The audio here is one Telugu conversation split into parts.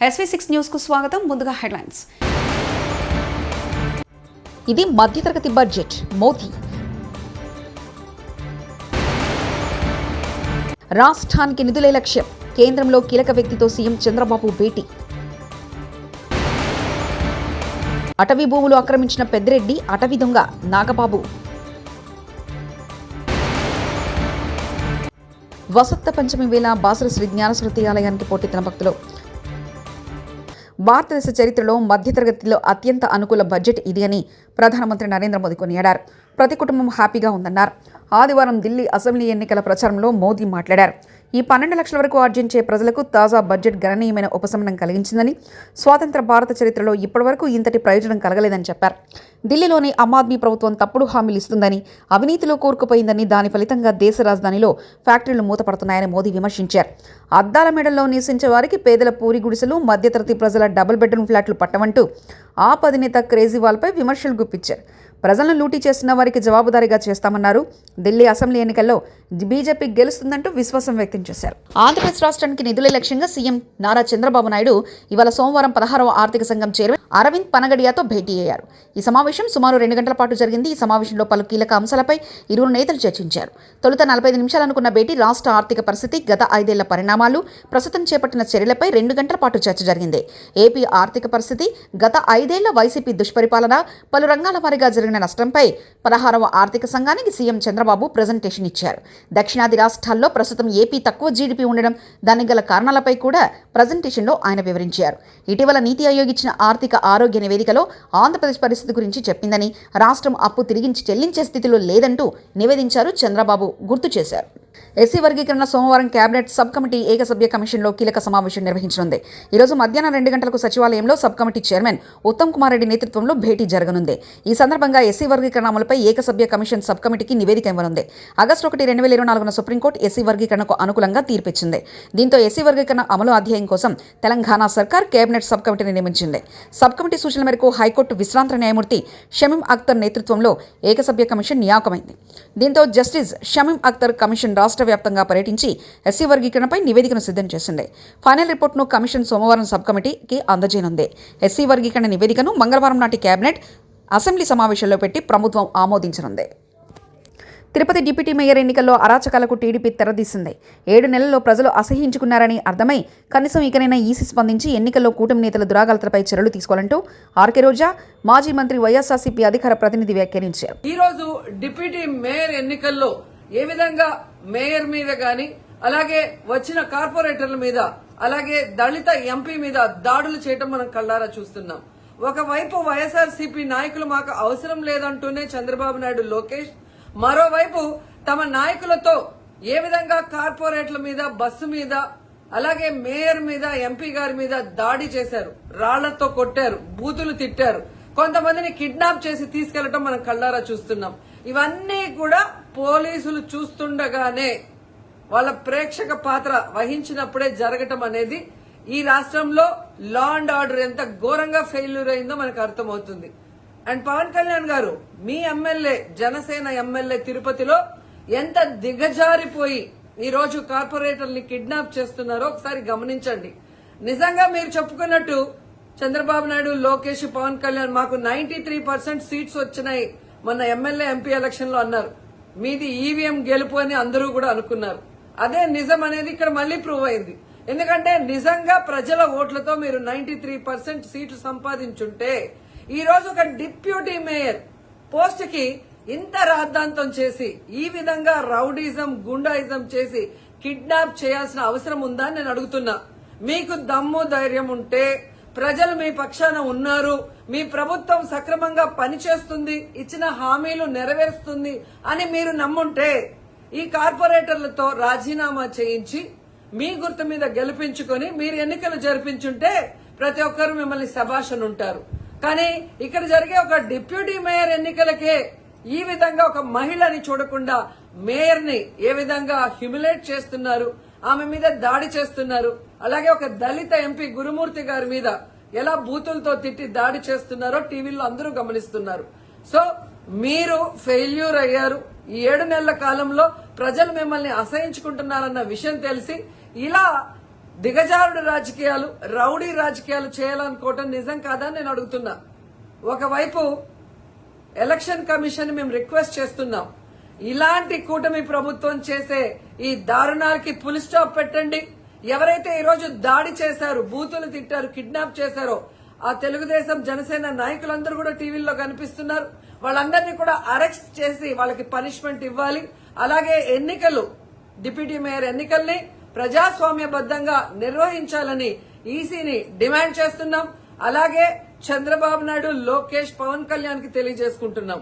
SV6 న్యూస్ కు స్వాగతం. ముందుగా హెడ్లైన్స్. ఇది మధ్యతరగతి బడ్జెట్. మోదీ రాష్ట్రానికి నిధులే లక్ష్యం. కేంద్రంలో కీలక వ్యక్తితో సీఎం చంద్రబాబు భేటీ. అటవీ భూములు ఆక్రమించిన పెద్దిరెడ్డి, అటవీ దొంగ నాగబాబు. వసంత పంచమి వేళ బాసర శ్రీ జ్ఞానసరస్వతి ఆలయానికి పోటెత్తిన భక్తులు. భారతదేశ చరిత్రలో మధ్యతరగతిలో అత్యంత అనుకూల బడ్జెట్ ఇది అని ప్రధానమంత్రి నరేంద్ర మోదీ కొనియాడారు. ప్రతి కుటుంబం హ్యాపీగా ఉందన్నారు. ఆదివారం ఢిల్లీ అసెంబ్లీ ఎన్నికల ప్రచారంలో మోదీ మాట్లాడారు. ఈ 12 లక్షల వరకు ఆర్జించే ప్రజలకు తాజా బడ్జెట్ గణనీయమైన ఉపశమనం కలిగించిందని, స్వాతంత్ర భారత చరిత్రలో ఇప్పటివరకు ఇంతటి ప్రయోజనం కలగలేదని చెప్పారు. ఢిల్లీలోని ఆమ్ ఆద్మీ ప్రభుత్వం తప్పుడు హామీలు ఇస్తుందని, అవినీతిలో కూరుకుపోయిందని, దాని ఫలితంగా దేశ రాజధానిలో ఫ్యాక్టరీలు మూతపడుతున్నాయని మోదీ విమర్శించారు. అద్దాల మెడల్లో నివసించే వారికి పేదల పూరి గుడిసెలు, మధ్యతరగతి ప్రజల డబుల్ బెడ్రూమ్ ఫ్లాట్లు పట్టమంటూ ఆప్ అధినేత కేజ్రీవాల్పై విమర్శలు గుప్పించారు. ప్రజలను లూటీ చేస్తున్న వారికి జవాబుదారీగా చేస్తామన్నారు. ఢిల్లీ అసెంబ్లీ ఎన్నికల్లో బీజేపీ గెలుస్తుందంటూ విశ్వాసం వ్యక్తం చేశారు. ఆంధ్రప్రదేశ్ రాష్ట్రానికి నిధులే లక్ష్యంగా సీఎం నారా చంద్రబాబు నాయుడు ఇవాళ సోమవారం 16వ ఆర్థిక సంఘం చైర్మన్ అరవింద్ పనగడియాతో భేటీ అయ్యారు. ఈ సమావేశం సుమారు 2 గంటల పాటు జరిగింది. ఈ సమావేశంలో పలు కీలక అంశాలపై ఇరువురు నేతలు చర్చించారు. తొలుత 45 నిమిషాలు అనుకున్న భేటీ రాష్ట్ర ఆర్థిక పరిస్థితి, గత 5 ఏళ్ల పరిణామాలు, ప్రస్తుతం చేపట్టిన చర్యలపై 2 గంటల పాటు చర్చ జరిగింది. ఏపీ ఆర్థిక పరిస్థితి, గత 5 ఏళ్ల వైసీపీ దుష్పరిపాలన, పలు రంగాల వారీగా జరిగిన నష్టంపై 16వ ఆర్థిక సంఘానికి సీఎం చంద్రబాబు ప్రజెంటేషన్ ఇచ్చారు. దక్షిణాది రాష్ట్రాల్లో ప్రస్తుతం ఏపీ తక్కువ జీడీపీ ఉండడం, దానికి గల కారణాలపై కూడా ప్రజెంటేషన్లో ఆయన వివరించారు. ఇటీవల నీతి ఆయోగ్ ఇచ్చిన ఆర్థిక ఆరోగ్య నివేదికలో ఆంధ్రప్రదేశ్ పరిస్థితి గురించి చెప్పిందని, రాష్ట్రం అప్పు తిరిగి చెల్లించే స్థితిలో లేదంటూ నివేదించారు. చంద్రబాబు గుర్తు చేశారు. ఎస్సీ వర్గీకరణ సోమవారం కేబినెట్ సబ్ కమిటీ ఏకసభ్య కమిషన్లో కీలక సమావేశం నిర్వహించనుంది. ఈరోజు మధ్యాహ్నం 2 గంటలకు సచివాలయంలో sub committee chairman Uttam Kumar Reddy నేతృత్వంలో భేటీ జరగనుంది. ఈ సందర్భంగా ఎస్సీ వర్గీకరణ అమలుపై ఏకసభ్య కమిషన్ సబ్ కమిటీకి నివేదిక ఇవ్వనుంది. ఆగస్టు 1, 2024న సుప్రీంకోర్టు ఎస్సీ వర్గీకరణకు అనుకూలంగా తీర్పిచ్చింది. దీంతో ఎస్సీ వర్గీకరణ అమలు అధ్యాయం కోసం తెలంగాణ సర్కార్ కేబినెట్ సబ్ కమిటీని నియమించింది. సబ్ కమిటీ సూచనల మేరకు హైకోర్టు విశ్రాంత న్యాయమూర్తి షమీం అఖ్తర్ నేతృత్వంలో ఏకసభ్య కమిషన్ నియామకమైంది. దీంతో జస్టిస్ షమీం అఖ్తర్ కమిషన్ రాష్ట్ర వ్యాప్తంగా పర్యటించి ఎస్సీ వర్గీకరణపై నివేదికను సిద్ధం చేసింది. ఫైనల్ రిపోర్ట్ను కమిషన్ సోమవారం సబ్ కమిటీకి అందజేయనుంది. ఎస్సీ వర్గీకరణ నివేదికను మంగళవారం నాటి కేబినెట్ అసెంబ్లీ సమావేశంలో పెట్టి ప్రభుత్వం ఆమోదించనుంది. తిరుపతి డిప్యూటీ మేయర్ ఎన్నికల్లో అరాచకాలకు టీడీపీ తెరదీసింది. 7 నెలల్లో ప్రజలు అసహ్యించుకున్నారని అర్థమై కనీసం ఇకనైనా ఈసీ స్పందించి ఎన్నికల్లో కూటమి నేతల దురాగలతలపై చర్యలు తీసుకోవాలంటూ ఆర్కే రోజా, మాజీ మంత్రి వైఎస్ఆర్సీపీ అధికార ప్రతినిధి వ్యాఖ్యానించారు. ఈ రోజు డిప్యూటీ మేయర్ ఎన్నికల్లో ఏ విధంగా మేయర్ మీద గాని, అలాగే వచ్చిన కార్పొరేటర్ల మీద, అలాగే దళిత ఎంపీ మీద దాడులు చేయడం మనం కళ్ళారా చూస్తున్నాం. ఒకవైపు వైఎస్ఆర్సీపీ నాయకులు మాకు అవసరం లేదంటూనే చంద్రబాబు నాయుడు, లోకేష్, మరోవైపు తమ నాయకులతో ఏ విధంగా కార్పొరేట్ల మీద, బస్సు మీద, అలాగే మేయర్ మీద, ఎంపీ గారి మీద దాడి చేశారు, రాళ్లతో కొట్టారు, బూతులు తిట్టారు, కొంతమందిని కిడ్నాప్ చేసి తీసుకెళ్లడం మనం కళ్ళారా చూస్తున్నాం. ఇవన్నీ కూడా పోలీసులు చూస్తుండగానే వాళ్ళ ప్రేక్షక పాత్ర వహించినప్పుడే జరగటం అనేది ఈ రాష్ట్రంలో లా అండ్ ఆర్డర్ ఎంత ఘోరంగా ఫెయిల్యూర్ అయిందో మనకు అర్థమవుతుంది. అండ్ పవన్ కళ్యాణ్ గారు, మీ ఎమ్మెల్యే, జనసేన ఎమ్మెల్యే తిరుపతిలో ఎంత దిగజారిపోయి ఈ రోజు కార్పొరేటర్ని కిడ్నాప్ చేస్తున్నారో ఒకసారి గమనించండి. నిజంగా మీరు చెప్పుకున్నట్టు చంద్రబాబు నాయుడు, లోకేష్, పవన్ కళ్యాణ్ మాకు 93% సీట్స్ వచ్చినాయి మొన్న ఎమ్మెల్యే, ఎంపీ ఎలక్షన్ లో అన్నారు. మీది ఈవీఎం గెలుపు అని అందరూ కూడా అనుకున్నారు. అదే నిజం అనేది ఇక్కడ మళ్లీ ప్రూవ్ అయింది. ఎందుకంటే నిజంగా ప్రజల ఓట్లతో మీరు 93% సీట్లు సంపాదించుంటే ఈ రోజు ఒక డిప్యూటీ మేయర్ పోస్ట్ కి ఇంత రాద్ధాంతం చేసి, ఈ విధంగా రౌడీజం, గుండాయిజం చేసి కిడ్నాప్ చేయాల్సిన అవసరం ఉందా అని నేను అడుగుతున్నా. మీకు దమ్ము ధైర్యం ఉంటే, ప్రజలు మీ పక్షాన ఉన్నారు, మీ ప్రభుత్వం సక్రమంగా పనిచేస్తుంది, ఇచ్చిన హామీలు నెరవేరుస్తుంది అని మీరు నమ్ముంటే ఈ కార్పొరేటర్లతో రాజీనామా చేయించి మీ గుర్తు మీద గెలిపించుకొని మీరు ఎన్నికలు జరిపించుంటే ప్రతి ఒక్కరు మిమ్మల్ని శభాషను ఉంటారు. కానీ ఇక్కడ జరిగే ఒక డిప్యూటీ మేయర్ ఎన్నికలకే ఈ విధంగా ఒక మహిళని చూడకుండా మేయర్ ని ఏ విధంగా హ్యూమిలేట్ చేస్తున్నారు, ఆమె మీద దాడి చేస్తున్నారు, అలాగే ఒక దళిత ఎంపీ గురుమూర్తి గారి మీద ఎలా బూతులతో తిట్టి దాడి చేస్తున్నారో టీవీలో అందరూ గమనిస్తున్నారు. సో మీరు ఫెయిల్యూర్ అయ్యారు. ఈ 7 నెలల కాలంలో ప్రజలు మిమ్మల్ని అసహించుకుంటున్నారన్న విషయం తెలిసి ఇలా దిగజారుడు రాజకీయాలు, రౌడీ రాజకీయాలు చేయాలనుకోవటం నిజం కాదా నేను అడుగుతున్నా. ఒకవైపు ఎలక్షన్ కమిషన్ మేము రిక్వెస్ట్ చేస్తున్నాం, ఇలాంటి కూటమి ప్రభుత్వం చేసే ఈ దారుణాలకి ఫుల్ స్టాప్ పెట్టండి. ఎవరైతే ఈరోజు దాడి చేశారు, బూతులు తిట్టారు, కిడ్నాప్ చేశారో ఆ తెలుగుదేశం జనసేన నాయకులందరూ కూడా టీవీల్లో కనిపిస్తున్నారు. వాళ్ళందరినీ కూడా అరెస్ట్ చేసి వాళ్ళకి పనిష్మెంట్ ఇవ్వాలి. అలాగే ఎన్నికలు, డిప్యూటీ మేయర్ ఎన్నికల్ని ప్రజాస్వామ్యబద్ధంగా నిర్వహించాలని ఈసీని డిమాండ్ చేస్తున్నాం. అలాగే చంద్రబాబు నాయుడు, లోకేష్, పవన్ కళ్యాణ్ కి తెలియజేసుకుంటున్నాం,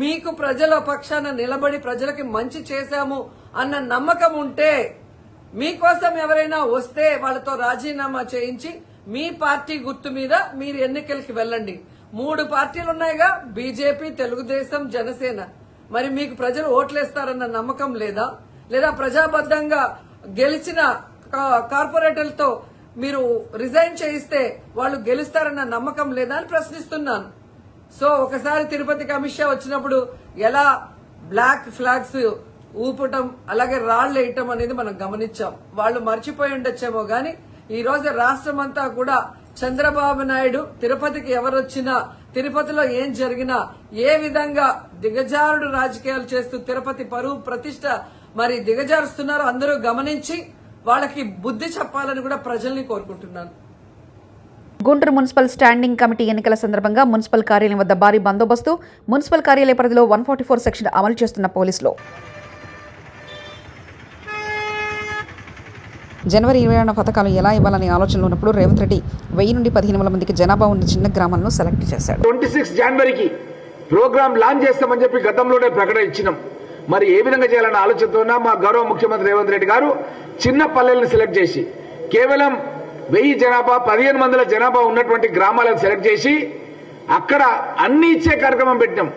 మీకు ప్రజల పక్షాన నిలబడి ప్రజలకి మంచి చేశాము అన్న నమ్మకం ఉంటే మీకోసం ఎవరైనా వస్తే వాళ్ళతో రాజీనామా చేయించి మీ పార్టీ గుర్తు మీద మీరు ఎన్నికలకి వెళ్ళండి. 3 పార్టీలు ఉన్నాయిగా, బీజేపీ, తెలుగుదేశం, జనసేన. మరి మీకు ప్రజలు ఓట్లేస్తారన్న నమ్మకం లేదా? లేదా ప్రజాబద్ధంగా గెలిచిన కార్పొరేటర్లతో మీరు రిజైన్ చేయిస్తే వాళ్ళు గెలుస్తారన్న నమ్మకం లేదా అని ప్రశ్నిస్తున్నాను. సో ఒకసారి తిరుపతికి అమిత్ షా వచ్చినప్పుడు ఎలా బ్లాక్ ఫ్లాగ్స్ ఊపటం, అలాగే రాళ్లు వేయటం అనేది మనం గమనించాం. వాళ్ళు మర్చిపోయి ఉండొచ్చేమో గాని ఈ రోజు రాష్ట్రం అంతా కూడా చంద్రబాబు నాయుడు తిరుపతికి ఎవరొచ్చినా, తిరుపతిలో ఏం జరిగినా, ఏ విధంగా దిగజారుడు రాజకీయాలు చేస్తూ తిరుపతి పరువు ప్రతిష్ట మరి దిగజారుస్తున్నారో అందరూ గమనించి వాళ్ళకి బుద్ధి చెప్పాలని కూడా ప్రజల్ని కోరుకుంటున్నాను. గుంటూరు మున్సిపల్ స్టాండింగ్ కమిటీ ఎన్నికల సందర్భంగా మున్సిపల్ కార్యాలయం వద్ద భారీ బందోబస్తు. మున్సిపల్ కార్యాలయ పరిధిలో 144 సెక్షన్ అమలు చేస్తున్న పోలీసులు. జనవరి 20న పథకాలు ఎలా ఇవ్వాలనే ఆలోచనలో ఉన్నప్పుడు రేవంత్ రెడ్డి 1000 నుండి 15,000 మందికి జనాభా ఉన్న చిన్న గ్రామాలను సెలెక్ట్ చేశాడు. 26 జనవరికి ప్రోగ్రాం లాంచ్ చేస్తామని చెప్పి గతంలోనే ప్రకటన ఇచ్చినాం. మరి ఏ విధంగా చేయాలన్న ఆలోచనతో మా గౌరవ ముఖ్యమంత్రి రేవంత్ రెడ్డి గారు చిన్న పల్లెలను సెలెక్ట్ చేసి కేవలం 1000 జనాభా, 15 మందిల జనాభా ఉన్నటువంటి గ్రామాలను సెలెక్ట్ చేసి అక్కడ అన్ని ఇచ్చే కార్యక్రమం పెట్టినాం.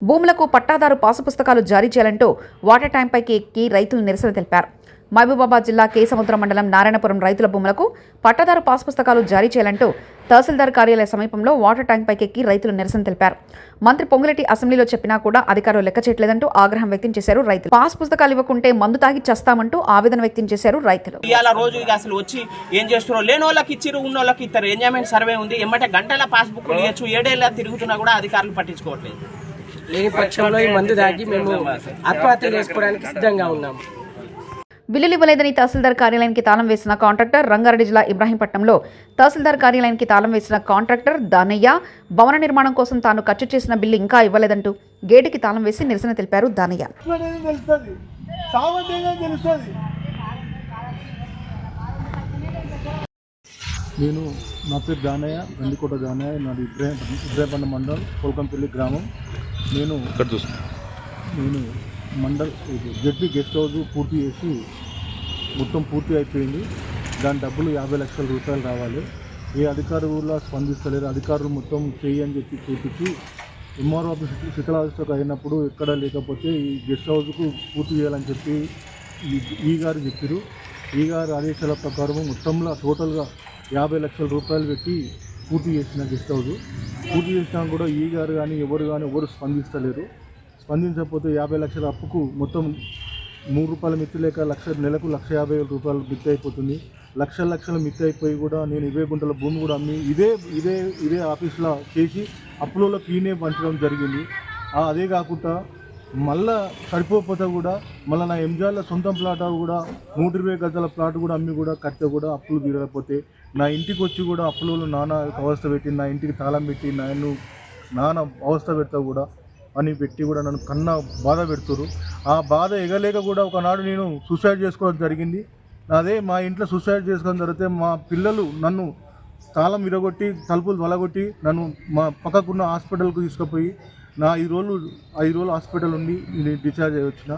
భూములకు పట్టాదారు పాసు పుస్తకాలు జారీ చేయాలంటూ వాటర్ ట్యాంక్ పైకి ఎక్కి రైతులు నిరసన తెలిపారు. మహబూబాబాద్ జిల్లా కేసముద్రం మండలం నారాయణపురం రైతుల భూములకు పట్టాదారు పాస్ పుస్తకాలు జారీ చేయాలంటూ తహసీల్దార్ కార్యాలయ సమీపంలో వాటర్ ట్యాంక్ పైకి ఎక్కి రైతులు నిరసన తెలిపారు. మంత్రి పొంగులేటి అసెంబ్లీలో చెప్పినా కూడా అధికారులు లెక్క చేయట్లేదంటూ ఆగ్రహం వ్యక్తం చేశారు రైతులు. పాస్ పుస్తకాలు ఇవ్వకుంటే మందు తాగి చేస్తామంటూ ఆవేదన వ్యక్తం చేశారు రైతులు. ఇవాళ రోజు అసలు వచ్చి ఏం చేస్తున్నారో, లేని వాళ్ళకి ఇచ్చిరు, ఉన్న వాళ్ళకి ఇస్తారు. ఎంజాయ్మెంట్ సర్వే ఉంది, ఎమ్మటే గంటల పాస్బుక్ ఇవ్వచ్చు. 7 ఏళ్ళ తిరుగుతున్నా కూడా అధికారులు పట్టించుకోవట్లేదు. లేని పక్షంలో ఈ మందు తాగి మేము ఆత్మహత్య చేసుకోవడానికి సిద్ధంగా ఉన్నాము. బిల్లులు ఇవ్వలేదని తహసీల్దార్ కార్యాలయానికి తాళం వేసిన కాంట్రాక్టర్. రంగారెడ్డి జిల్లా ఇబ్రాహీంపట్నంలో తహసీల్దార్ కార్యాలయానికి తాళం వేసిన కాంట్రాక్టర్ దానయ్య భవన నిర్మాణం కోసం తాను ఖర్చు చేసిన బిల్లు ఇంకా ఇవ్వలేదంటూ గేటుకి తాళం వేసి నిరసన తెలిపారు దానయ్య. నేను నా పేరు దానయ్య, వెండికోట దానయ్య, నాది ఇబ్రాహీంపట్నం మండలం కోల్కంపల్లి గ్రామం. నేను మండల్ జడ్పీ గెస్ట్ హౌస్ పూర్తి చేసి మొత్తం పూర్తి అయిపోయింది. దాని డబ్బులు 50 లక్షల రూపాయలు రావాలి. ఏ అధికారులు స్పందిస్తలేరు. అధికారులు మొత్తం చేయి అని చెప్పి చూపించి ఎంఆర్ఓ ఆఫీస్ శిథిలావస్థకు అయినప్పుడు ఎక్కడ లేకపోతే ఈ గెస్ట్ హౌస్కు పూర్తి చేయాలని చెప్పి ఈ గారు చెప్పారు. ఈ గారు ఆదేశాల ప్రకారం మొత్తంలో టోటల్గా 50 లక్షల రూపాయలు పెట్టి పూర్తి చేసిన గెస్ట్ హౌస్. పూర్తి చేసినా కూడా ఈ గారు కానీ ఎవరు స్పందిస్తలేరు. స్పందించకపోతే 50 లక్షల అప్పుకు మొత్తం ₹3 మిత్తి లేక నెలకు 1,50,000 రూపాయలు మిత్తి అయిపోతుంది. లక్షల మిత్తి అయిపోయి కూడా నేను 20 గుంటల భూమి కూడా అమ్మి ఇదే ఆఫీస్లో చేసి అప్పులోకి ఈయనే పంచడం జరిగింది. అదే కాకుండా మళ్ళా సరిపోతే కూడా మళ్ళీ నా ఎంజాయ్లో సొంతం ప్లాట్ కూడా 120 గజాల ప్లాట్ కూడా అమ్మి కూడా కడితే కూడా అప్పులు తీరకపోతే నా ఇంటికి వచ్చి కూడా అప్పులలో నాన్న అవస్థ పెట్టి నా ఇంటికి తాళం పెట్టి నాన్న అవస్థ పెడతా కూడా అని పెట్టి కూడా నన్ను కన్నా బాధ పెడుతురు. ఆ బాధ ఎగలేక కూడా ఒకనాడు నేను సూసైడ్ చేసుకోవడం జరిగింది. అదే మా ఇంట్లో సూసైడ్ చేసుకోవడం జరిగితే మా పిల్లలు నన్ను తాళం విరగొట్టి తలుపులు వలగొట్టి నన్ను మా పక్కకున్న హాస్పిటల్కు తీసుకుపోయి నా 5 రోజులు హాస్పిటల్ ఉండి నేను డిశ్చార్జ్ అయ్యి వచ్చిన.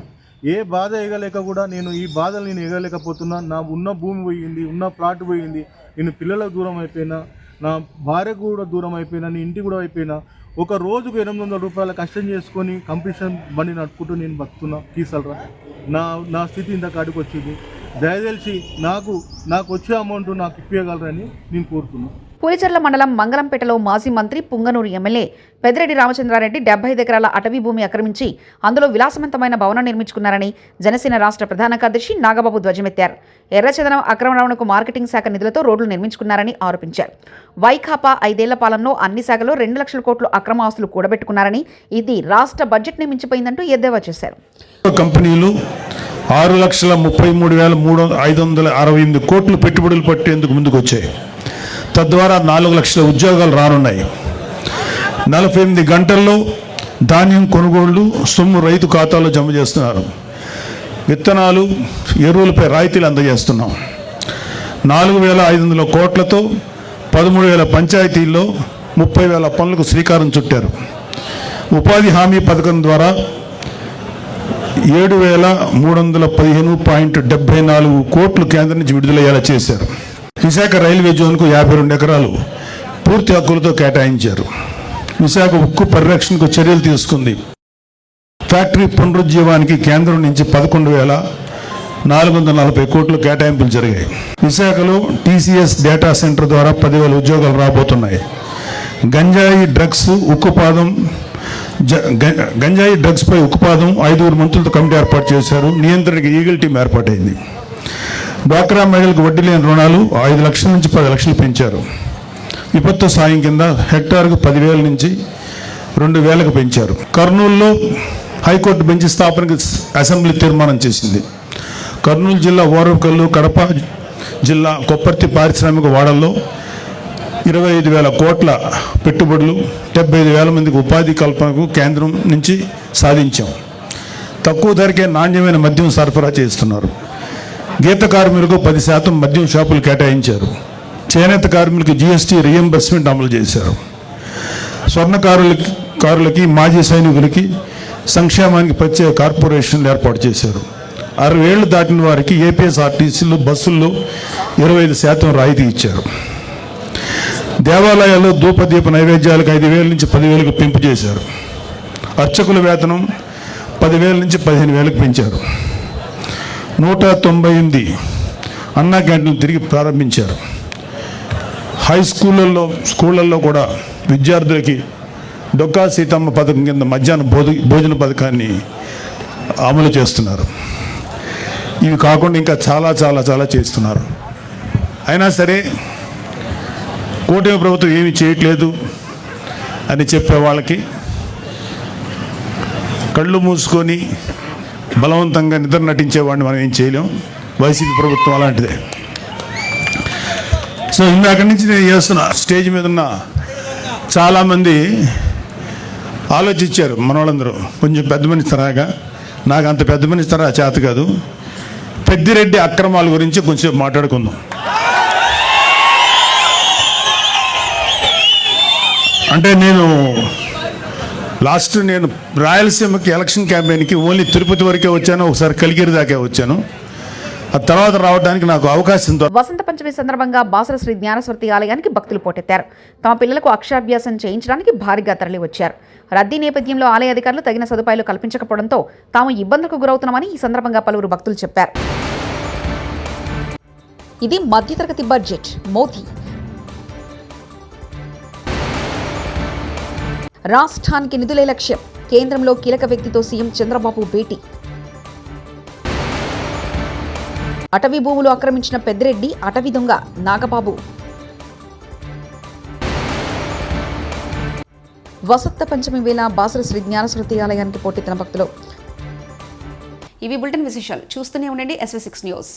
ఏ బాధ ఎగలేక కూడా ఈ బాధలు నేను ఎగలేకపోతున్నా. నా ఉన్న భూమి పోయింది, ఉన్న ప్లాట్ పోయింది, నేను పిల్లలకు దూరం అయిపోయినా, నా భార్యకు కూడా దూరం అయిపోయినా, నీ ఇంటికి కూడా అయిపోయినా. ఒక రోజుకు 800 రూపాయల కష్టం చేసుకొని కంపిటీషన్ బండి నడుపుకుంటూ నేను బతుకుతున్నా. తీసలరా నా స్థితి ఇంత కాడికి వచ్చింది. దయచేసి నాకు వచ్చే అమౌంట్ నాకు ఇప్పగలరని నేను కోరుతున్నాను. పులిచెర్ల మండలం మంగళంపేటలో మాజీ మంత్రి పుంగనూరు ఎమ్మెల్యే పెద్దిరెడ్డి రామచంద్రారెడ్డి 75 ఎకరాల అటవీ భూమి ఆక్రమించి అందులో విలాసవంతమైన భవనం నిర్మించుకున్నారని జనసేన రాష్ట్ర ప్రధాన కార్యదర్శి నాగబాబు ధ్వజమెత్తారు. ఎర్రచందనం అక్రమ రవాణాకు మార్కెటింగ్ శాఖ నిధులతో రోడ్లు నిర్మించుకున్నారని ఆరోపించారు. వైకాపా 5 ఏళ్ల పాలనలో అన్ని శాఖలో 2 లక్షల కోట్లు అక్రమ ఆస్తులు కూడబెట్టుకున్నారని, ఇది రాష్ట్ర బడ్జెట్ని మించిపోయిందంటూ ఎద్దేవా చేశారు. కంపెనీలు 6,33,568 కోట్లు పెట్టుబడులు పెట్టేందుకు ముందుకొచ్చాయి. తద్వారా 4 లక్షల ఉద్యోగాలు రానున్నాయి. 48 గంటల్లో ధాన్యం కొనుగోళ్లు సొమ్ము రైతు ఖాతాలో జమ చేస్తున్నారు. విత్తనాలు, ఎరువులపై రాయితీలు అందజేస్తున్నాం. 4,500 కోట్లతో 13,000 పంచాయతీల్లో 30,000 పనులకు శ్రీకారం చుట్టారు. ఉపాధి హామీ పథకం ద్వారా 7,315.74 కోట్లు కేంద్రం నుంచి విడుదలయ్యేలా చేశారు. విశాఖ రైల్వే జోన్కు 52 ఎకరాలు పూర్తి హక్కులతో కేటాయించారు. విశాఖ ఉక్కు పరిరక్షణకు చర్యలు తీసుకుంది. ఫ్యాక్టరీ పునరుజ్జీవానికి కేంద్రం నుంచి 11,440 కోట్లు కేటాయింపులు జరిగాయి. విశాఖలో TCS డేటా సెంటర్ ద్వారా 10,000 ఉద్యోగాలు రాబోతున్నాయి. గంజాయి డ్రగ్స్పై ఉక్కుపాదం 5 మంత్రులతో కమిటీ ఏర్పాటు చేశారు. నియంత్రణకి ఈగిల్ టీం ఏర్పాటైంది. డ్వాక్రా మహిళలకు వడ్డీ లేని రుణాలు 5 లక్షల నుంచి 10 లక్షలు పెంచారు. విపత్తు సాయం కింద హెక్టార్కు 10,000 నుంచి 2,000కు పెంచారు. కర్నూలులో హైకోర్టు బెంచ్ స్థాపనకు అసెంబ్లీ తీర్మానం చేసింది. కర్నూలు జిల్లా ఓరవకల్లు, కడప జిల్లా కొప్పర్తి పారిశ్రామిక వాడల్లో 25,000 కోట్ల పెట్టుబడులు, 75,000 మందికి ఉపాధి కల్పనకు కేంద్రం నుంచి సాధించాం. తక్కువ ధరకే నాణ్యమైన మద్యం సరఫరా చేస్తున్నారు. గీత కార్మికులకు 10% మద్యం షాపులు కేటాయించారు. చేనేత కార్మికులకు GST రియంబర్స్మెంట్ అమలు చేశారు. స్వర్ణకారులకి, మాజీ సైనికులకి సంక్షేమానికి ప్రత్యేక కార్పొరేషన్లు ఏర్పాటు చేశారు. 60 ఏళ్లు దాటిన వారికి APSRTCలో బస్సుల్లో 25% రాయితీ ఇచ్చారు. దేవాలయాల్లో ధూపదీప నైవేద్యాలకు 5,000 నుంచి 10,000కు పెంపు చేశారు. అర్చకుల వేతనం 10,000 నుంచి 15,000కు పెంచారు. 198 అన్నా క్యాంటీన్లు తిరిగి ప్రారంభించారు. స్కూళ్ళల్లో కూడా విద్యార్థులకి డొక్కా సీతమ్మ పథకం కింద మధ్యాహ్న భోజన పథకాన్ని అమలు చేస్తున్నారు. ఇవి కాకుండా ఇంకా చాలా చాలా చాలా చేస్తున్నారు. అయినా సరే కూటమి ప్రభుత్వం ఏమీ చేయట్లేదు అని చెప్పే వాళ్ళకి కళ్ళు మూసుకొని బలవంతంగా నిద్ర నటించేవాడిని మనం ఏం చేయలేం. వైసీపీ ప్రభుత్వం అలాంటిదే. సో ఇందాక నుంచి నేను చేస్తున్న స్టేజ్ మీద ఉన్న చాలామంది ఆలోచించారు. మన వాళ్ళందరూ కొంచెం పెద్ద మనిషి తరాగా, నాకు అంత పెద్ద మనిషి తరా చేత కాదు. పెద్దిరెడ్డి అక్రమాల గురించి కొంచెం మాట్లాడుకుందాం. అంటే నేను రాయలసీమకి ఎలక్షన్ క్యాంపెయిన్కి ఓన్లీ తిరుపతి వరకే వచ్చాను, ఒకసారి కలిగిరి దాకా వచ్చాను. ఆ తర్వాత రావడానికి నాకు అవకాశం. వసంత పంచమి సందర్భంగా బాసర శ్రీ జ్ఞానస్వతి ఆలయానికి భక్తులు పోటెత్తారు. తమ పిల్లలకు అక్షరాభ్యాసం చేయించడానికి భారీగా తరలి వచ్చారు. రద్దీ నేపథ్యంలో ఆలయ అధికారులు తగిన సదుపాయాలు కల్పించకపోవడంతో తాము ఇబ్బందులకు గురవుతున్నామని ఈ సందర్భంగా పలువురు భక్తులు చెప్పారు. ఇది మధ్యతరగతి బడ్జెట్. మోదీ రాష్ట్రానికి నిధులే లక్ష్యం. కేంద్రంలో కీలక వ్యక్తితో సీఎం చంద్రబాబు భేటీ. అటవీ భూములు ఆక్రమించిన పెద్దిరెడ్డి, అటవీ దొంగ నాగబాబు. వసంత పంచమి వేళ బాసర శ్రీ జ్ఞానస్వతి ఆలయానికి పోటెత్తిన భక్తులు. ఇవి బులెటిన్ విశేషాలు. చూస్తూనే ఉండండి SV6 న్యూస్.